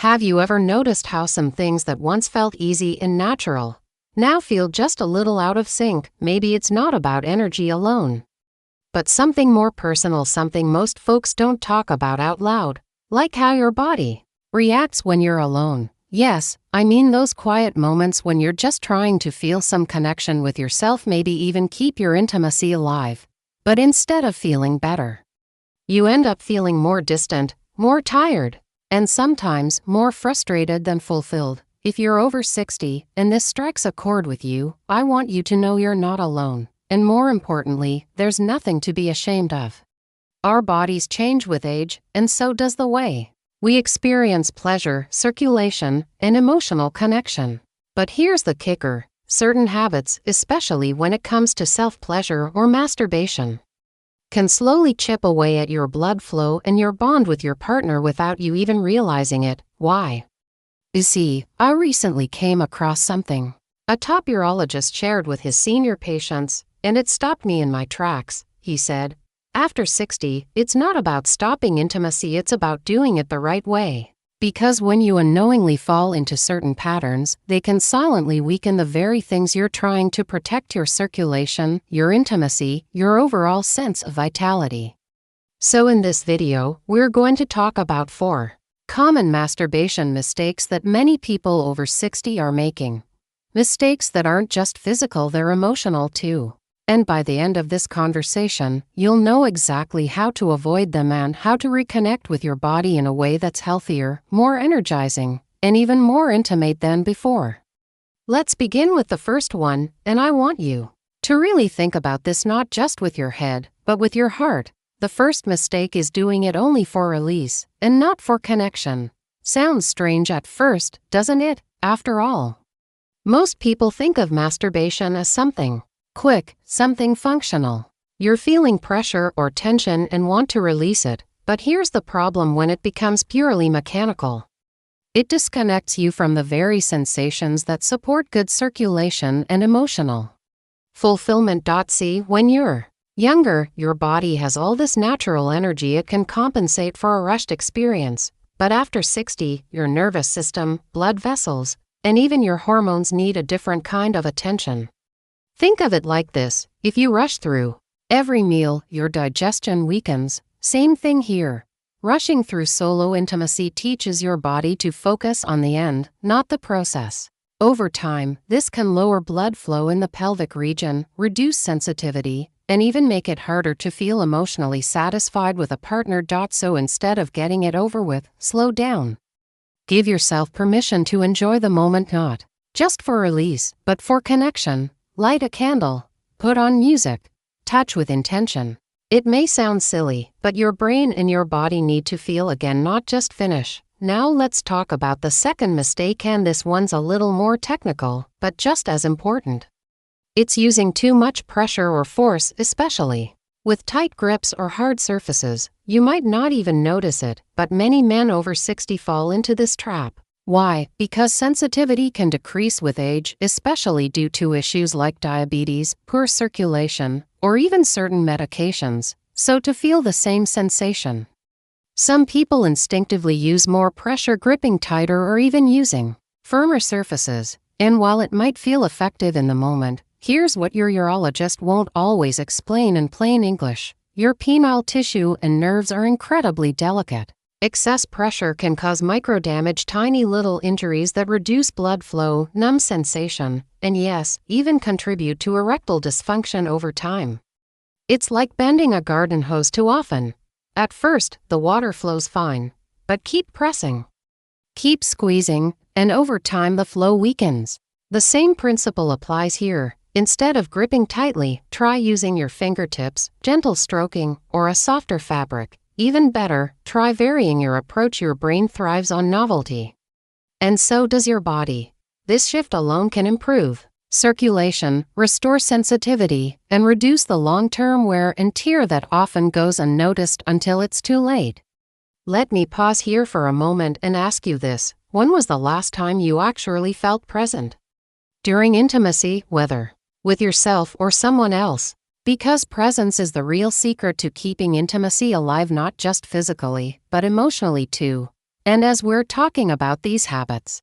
Have you ever noticed how some things that once felt easy and natural now feel just a little out of sync? Maybe it's not about energy alone, but something more personal, something most folks don't talk about out loud, like how your body reacts when you're alone. Yes, I mean those quiet moments when you're just trying to feel some connection with yourself, maybe even keep your intimacy alive. But instead of feeling better, you end up feeling more distant, more tired, and sometimes more frustrated than fulfilled. If you're over 60 and this strikes a chord with you, I want you to know you're not alone. And more importantly, there's nothing to be ashamed of. Our bodies change with age, and so does the way we experience pleasure, circulation, and emotional connection. But here's the kicker: certain habits, especially when it comes to self-pleasure or masturbation, can slowly chip away at your blood flow and your bond with your partner without you even realizing it. Why? You see, I recently came across something a top urologist shared with his senior patients, and it stopped me in my tracks. He said, after 60, it's not about stopping intimacy, it's about doing it the right way. Because when you unknowingly fall into certain patterns, they can silently weaken the very things you're trying to protect: your circulation, your intimacy, your overall sense of vitality. So in this video, we're going to talk about 4 common masturbation mistakes that many people over 60 are making. Mistakes that aren't just physical, they're emotional too. And by the end of this conversation, you'll know exactly how to avoid them and how to reconnect with your body in a way that's healthier, more energizing, and even more intimate than before. Let's begin with the first one, and I want you to really think about this, not just with your head, but with your heart. The first mistake is doing it only for release, and not for connection. Sounds strange at first, doesn't it? After all, most people think of masturbation as something quick, something functional. You're feeling pressure or tension and want to release it, but here's the problem: when it becomes purely mechanical, it disconnects you from the very sensations that support good circulation and emotional fulfillment. See, when you're younger, your body has all this natural energy, it can compensate for a rushed experience. But after 60, your nervous system, blood vessels, and even your hormones need a different kind of attention. Think of it like this: if you rush through every meal, your digestion weakens. Same thing here. Rushing through solo intimacy teaches your body to focus on the end, not the process. Over time, this can lower blood flow in the pelvic region, reduce sensitivity, and even make it harder to feel emotionally satisfied with a partner. So instead of getting it over with, slow down. Give yourself permission to enjoy the moment, not just for release, but for connection. Light a candle, put on music, touch with intention. It may sound silly, but your brain and your body need to feel again, not just finish. Now let's talk about the second mistake, and this one's a little more technical, but just as important. It's using too much pressure or force, especially with tight grips or hard surfaces. You might not even notice it, but many men over 60 fall into this trap. Why? Because sensitivity can decrease with age, especially due to issues like diabetes, poor circulation, or even certain medications. So to feel the same sensation, some people instinctively use more pressure, gripping tighter, or even using firmer surfaces. And while it might feel effective in the moment, here's what your urologist won't always explain in plain English: your penile tissue and nerves are incredibly delicate. Excess pressure can cause microdamage, tiny little injuries that reduce blood flow, numb sensation, and yes, even contribute to erectile dysfunction over time. It's like bending a garden hose too often. At first, the water flows fine, but keep pressing, keep squeezing, and over time the flow weakens. The same principle applies here. Instead of gripping tightly, try using your fingertips, gentle stroking, or a softer fabric. Even better, try varying your approach. Your brain thrives on novelty, and so does your body. This shift alone can improve circulation, restore sensitivity, and reduce the long-term wear and tear that often goes unnoticed until it's too late. Let me pause here for a moment and ask you this: when was the last time you actually felt present during intimacy, whether with yourself or someone else? Because presence is the real secret to keeping intimacy alive, not just physically, but emotionally too. And as we're talking about these habits,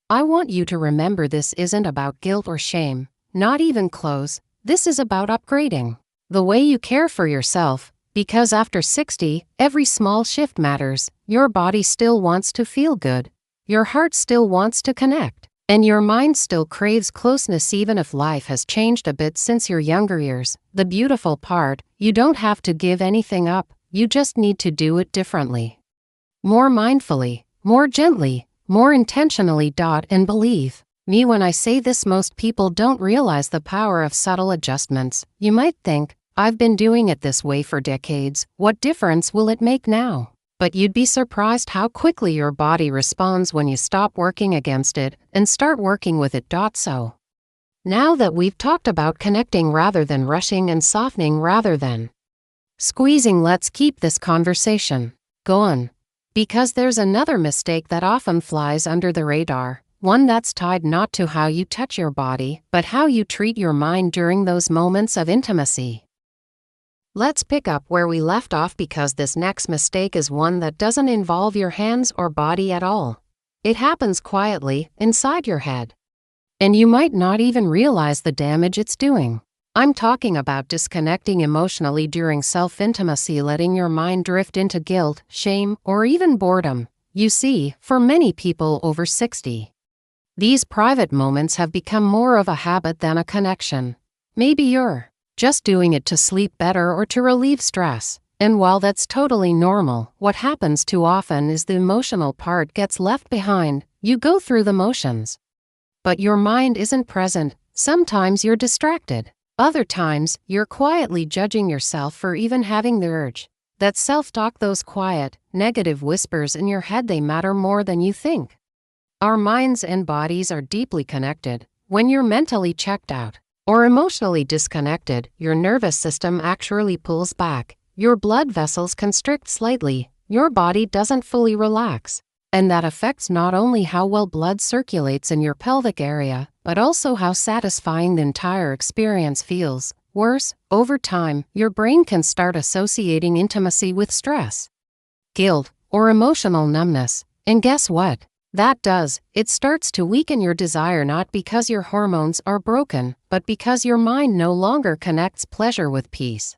I want you to remember this isn't about guilt or shame, not even close. This is about upgrading the way you care for yourself, because after 60, every small shift matters. Your body still wants to feel good, your heart still wants to connect, and your mind still craves closeness even if life has changed a bit since your younger years. The beautiful part, you don't have to give anything up, you just need to do it differently. More mindfully, more gently, more intentionally. And believe me when I say this, most people don't realize the power of subtle adjustments. You might think, I've been doing it this way for decades, what difference will it make now? But you'd be surprised how quickly your body responds when you stop working against it and start working with it. So, now that we've talked about connecting rather than rushing and softening rather than squeezing, let's keep this conversation going. Because there's another mistake that often flies under the radar, one that's tied not to how you touch your body, but how you treat your mind during those moments of intimacy. Let's pick up where we left off, because this next mistake is one that doesn't involve your hands or body at all. It happens quietly, inside your head. And you might not even realize the damage it's doing. I'm talking about disconnecting emotionally during self-intimacy, letting your mind drift into guilt, shame, or even boredom. You see, for many people over 60, these private moments have become more of a habit than a connection. Maybe you're just doing it to sleep better or to relieve stress. And while that's totally normal, what happens too often is the emotional part gets left behind. You go through the motions, but your mind isn't present. Sometimes you're distracted. Other times, you're quietly judging yourself for even having the urge. That self-talk, those quiet, negative whispers in your head, they matter more than you think. Our minds and bodies are deeply connected. When you're mentally checked out or emotionally disconnected, your nervous system actually pulls back. Your blood vessels constrict slightly. Your body doesn't fully relax. And that affects not only how well blood circulates in your pelvic area, but also how satisfying the entire experience feels. Worse, over time, your brain can start associating intimacy with stress, guilt, or emotional numbness. And guess what that does? It starts to weaken your desire, not because your hormones are broken, but because your mind no longer connects pleasure with peace.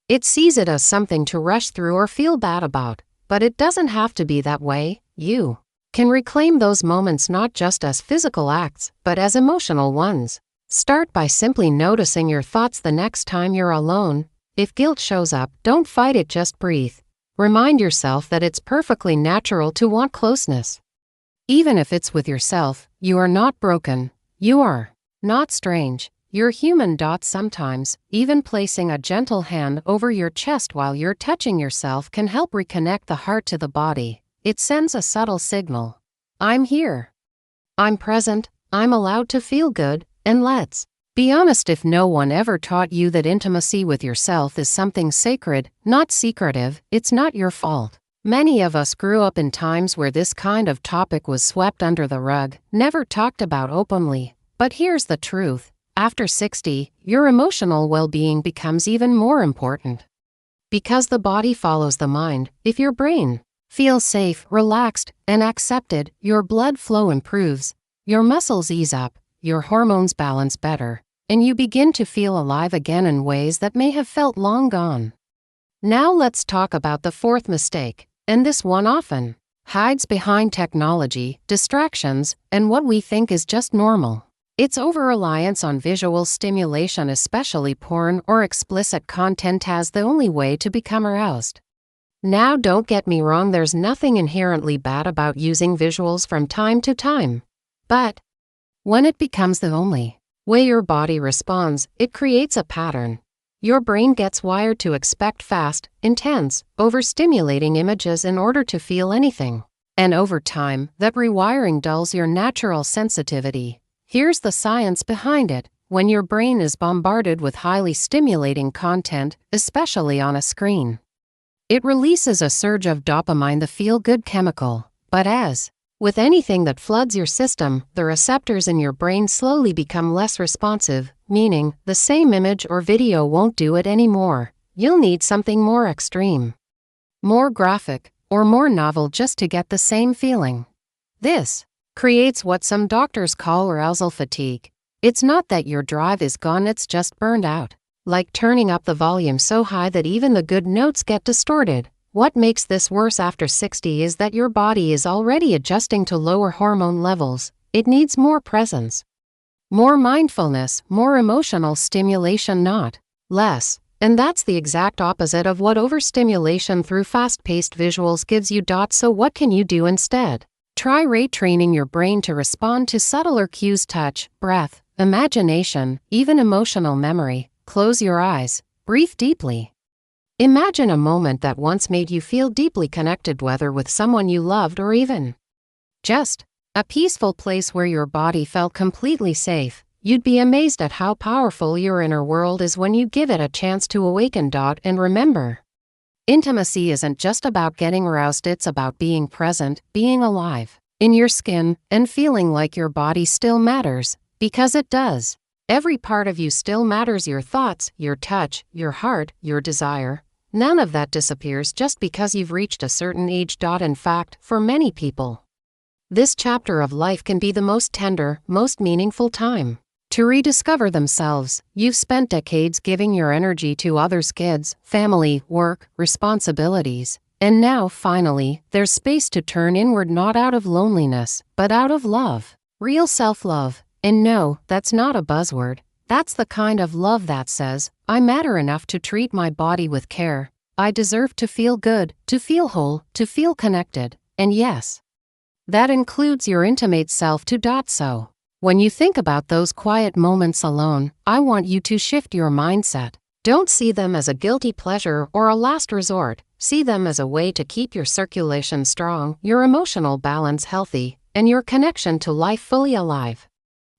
It sees it as something to rush through or feel bad about. But it doesn't have to be that way. You can reclaim those moments not just as physical acts, but as emotional ones. Start by simply noticing your thoughts the next time you're alone. If guilt shows up, don't fight it, just breathe. Remind yourself that it's perfectly natural to want closeness. Even if it's with yourself, you are not broken. You are not strange. You're human. Sometimes, even placing a gentle hand over your chest while you're touching yourself can help reconnect the heart to the body. It sends a subtle signal. I'm here. I'm present. I'm allowed to feel good. And let's be honest, if no one ever taught you that intimacy with yourself is something sacred, not secretive, it's not your fault. Many of us grew up in times where this kind of topic was swept under the rug, never talked about openly. But here's the truth. After 60, your emotional well-being becomes even more important. Because the body follows the mind. If your brain feels safe, relaxed, and accepted, your blood flow improves, your muscles ease up, your hormones balance better, and you begin to feel alive again in ways that may have felt long gone. Now let's talk about the fourth mistake, and this one often hides behind technology, distractions, and what we think is just normal. It's over-reliance on visual stimulation, especially porn or explicit content, as the only way to become aroused. Now, don't get me wrong, there's nothing inherently bad about using visuals from time to time. But when it becomes the only way your body responds, it creates a pattern. Your brain gets wired to expect fast, intense, overstimulating images in order to feel anything. And over time, that rewiring dulls your natural sensitivity. Here's the science behind it. When your brain is bombarded with highly stimulating content, especially on a screen, it releases a surge of dopamine, the feel-good chemical. But as with anything that floods your system, the receptors in your brain slowly become less responsive, meaning the same image or video won't do it anymore. You'll need something more extreme, more graphic, or more novel just to get the same feeling. This creates what some doctors call arousal fatigue. It's not that your drive is gone, it's just burned out. Like turning up the volume so high that even the good notes get distorted. What makes this worse after 60 is that your body is already adjusting to lower hormone levels. It needs more presence, more mindfulness, more emotional stimulation, not less. And that's the exact opposite of what overstimulation through fast-paced visuals gives you. So what can you do instead? Try retraining your brain to respond to subtler cues: touch, breath, imagination, even emotional memory. Close your eyes, breathe deeply. Imagine a moment that once made you feel deeply connected, whether with someone you loved or even just a peaceful place where your body felt completely safe. You'd be amazed at how powerful your inner world is when you give it a chance to awaken. And remember, intimacy isn't just about getting aroused, it's about being present, being alive, in your skin, and feeling like your body still matters, because it does. Every part of you still matters: your thoughts, your touch, your heart, your desire. None of that disappears just because you've reached a certain age. In fact, for many people, this chapter of life can be the most tender, most meaningful time to rediscover themselves. You've spent decades giving your energy to others: kids, family, work, responsibilities. And now, finally, there's space to turn inward, not out of loneliness, but out of love. Real self-love. And no, that's not a buzzword. That's the kind of love that says, I matter enough to treat my body with care. I deserve to feel good, to feel whole, to feel connected. And yes, that includes your intimate self too. So, when you think about those quiet moments alone, I want you to shift your mindset. Don't see them as a guilty pleasure or a last resort. See them as a way to keep your circulation strong, your emotional balance healthy, and your connection to life fully alive.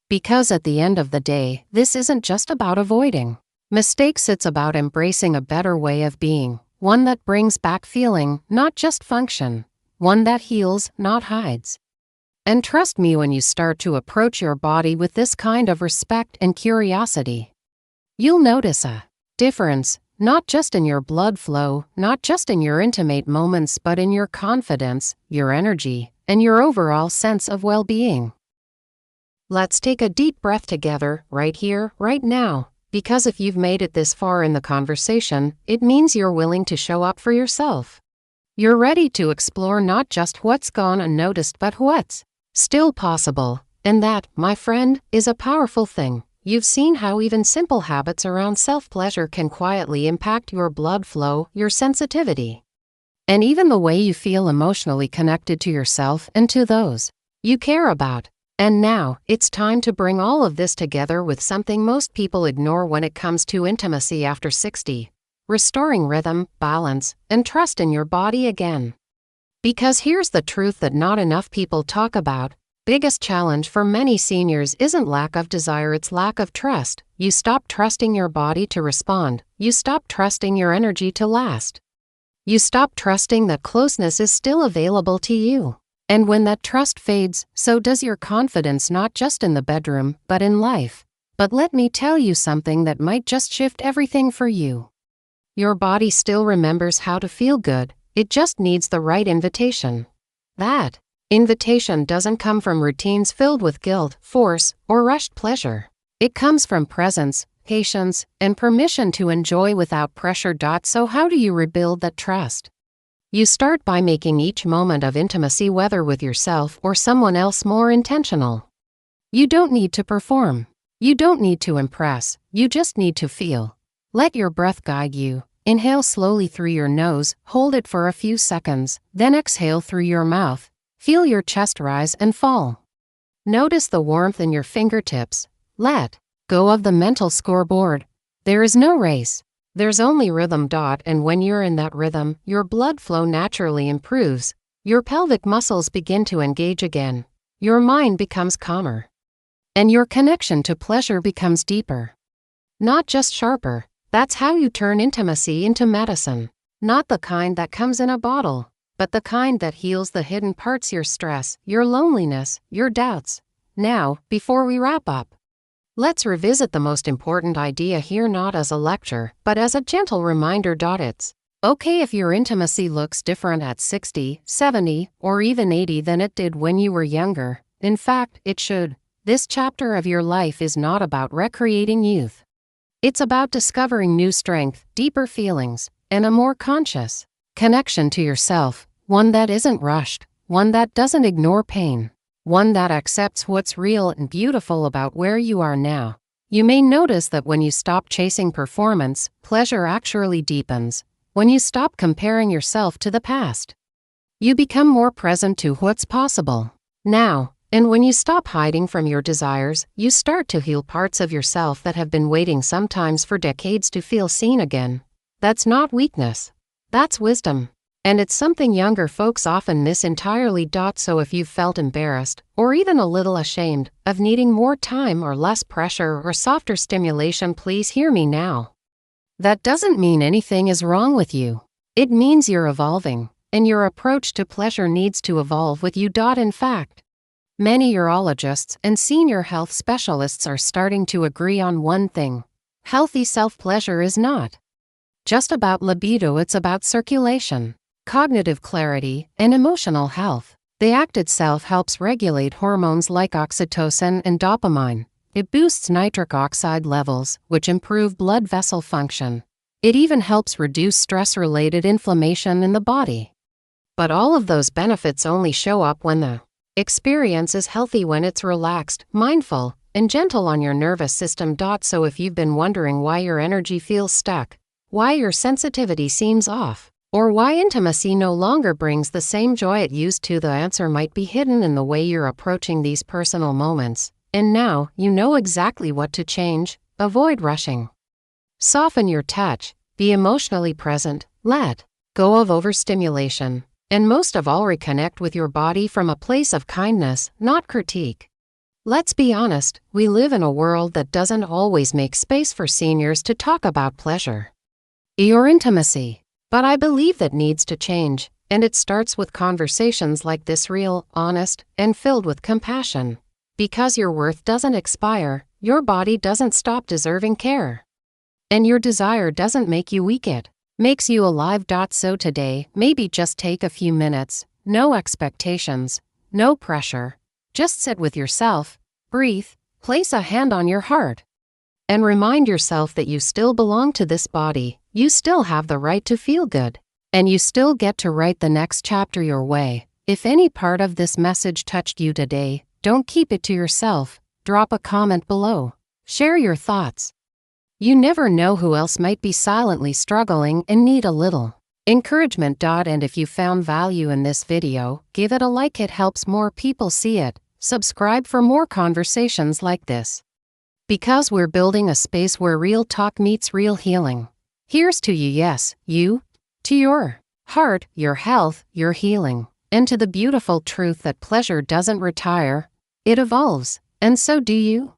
Because at the end of the day, this isn't just about avoiding mistakes, it's about embracing a better way of being, one that brings back feeling, not just function, one that heals, not hides. And trust me, when you start to approach your body with this kind of respect and curiosity, you'll notice a difference, not just in your blood flow, not just in your intimate moments, but in your confidence, your energy, and your overall sense of well-being. Let's take a deep breath together, right here, right now, because if you've made it this far in the conversation, it means you're willing to show up for yourself. You're ready to explore not just what's gone unnoticed, but what's still possible. And that, my friend, is a powerful thing. You've seen how even simple habits around self-pleasure can quietly impact your blood flow, your sensitivity, and even the way you feel emotionally connected to yourself and to those you care about. And now, it's time to bring all of this together with something most people ignore when it comes to intimacy after 60. Restoring rhythm, balance, and trust in your body again. Because here's the truth that not enough people talk about. Biggest challenge for many seniors isn't lack of desire, it's lack of trust. You stop trusting your body to respond. You stop trusting your energy to last. You stop trusting that closeness is still available to you. And when that trust fades, so does your confidence, not just in the bedroom, but in life. But let me tell you something that might just shift everything for you. Your body still remembers how to feel good, it just needs the right invitation. That invitation doesn't come from routines filled with guilt, force, or rushed pleasure. It comes from presence, patience, and permission to enjoy without pressure. So how do you rebuild that trust? You start by making each moment of intimacy, whether with yourself or someone else, more intentional. You don't need to perform. You don't need to impress. You just need to feel. Let your breath guide you. Inhale slowly through your nose, hold it for a few seconds, then exhale through your mouth. Feel your chest rise and fall. Notice the warmth in your fingertips. Let go of the mental scoreboard. There is no race. There's only rhythm. And when you're in that rhythm, your blood flow naturally improves. Your pelvic muscles begin to engage again. Your mind becomes calmer. And your connection to pleasure becomes deeper. Not just sharper. That's how you turn intimacy into medicine. Not the kind that comes in a bottle, but the kind that heals the hidden parts: your stress, your loneliness, your doubts. Now, before we wrap up, let's revisit the most important idea here, not as a lecture, but as a gentle reminder. It's Okay if your intimacy looks different at 60, 70, or even 80 than it did when you were younger. In fact, it should. This chapter of your life is not about recreating youth. It's about discovering new strength, deeper feelings, and a more conscious connection to yourself, one that isn't rushed, one that doesn't ignore pain, one that accepts what's real and beautiful about where you are now. You may notice that when you stop chasing performance, pleasure actually deepens. When you stop comparing yourself to the past, you become more present to what's possible now. And when you stop hiding from your desires, you start to heal parts of yourself that have been waiting sometimes for decades to feel seen again. That's not weakness. That's wisdom. And it's something younger folks often miss entirely. So if you've felt embarrassed, or even a little ashamed, of needing more time or less pressure or softer stimulation, please hear me now. That doesn't mean anything is wrong with you. It means you're evolving, and your approach to pleasure needs to evolve with you. In fact, many urologists and senior health specialists are starting to agree on one thing. Healthy self-pleasure is not just about libido, it's about circulation, cognitive clarity, and emotional health. The act itself helps regulate hormones like oxytocin and dopamine. It boosts nitric oxide levels, which improve blood vessel function. It even helps reduce stress-related inflammation in the body. But all of those benefits only show up when the experience is healthy, when it's relaxed, mindful, and gentle on your nervous system. So if you've been wondering why your energy feels stuck, why your sensitivity seems off, or why intimacy no longer brings the same joy it used to, the answer might be hidden in the way you're approaching these personal moments. And now, you know exactly what to change. Avoid rushing. Soften your touch. Be emotionally present. Let go of overstimulation. And most of all, reconnect with your body from a place of kindness, not critique. Let's be honest, we live in a world that doesn't always make space for seniors to talk about pleasure or intimacy. But I believe that needs to change, and it starts with conversations like this, real, honest, and filled with compassion. Because your worth doesn't expire, your body doesn't stop deserving care. And your desire doesn't make you weak, it makes you alive. So today, maybe just take a few minutes, no expectations, no pressure. Just sit with yourself, breathe, place a hand on your heart, and remind yourself that you still belong to this body, you still have the right to feel good, and you still get to write the next chapter your way. If any part of this message touched you today, don't keep it to yourself. Drop a comment below. Share your thoughts. You never know who else might be silently struggling and need a little encouragement. And if you found value in this video, give it a like. It helps more people see it. Subscribe for more conversations like this. Because we're building a space where real talk meets real healing. Here's to you, yes, you. To your heart, your health, your healing. And to the beautiful truth that pleasure doesn't retire. It evolves, and so do you.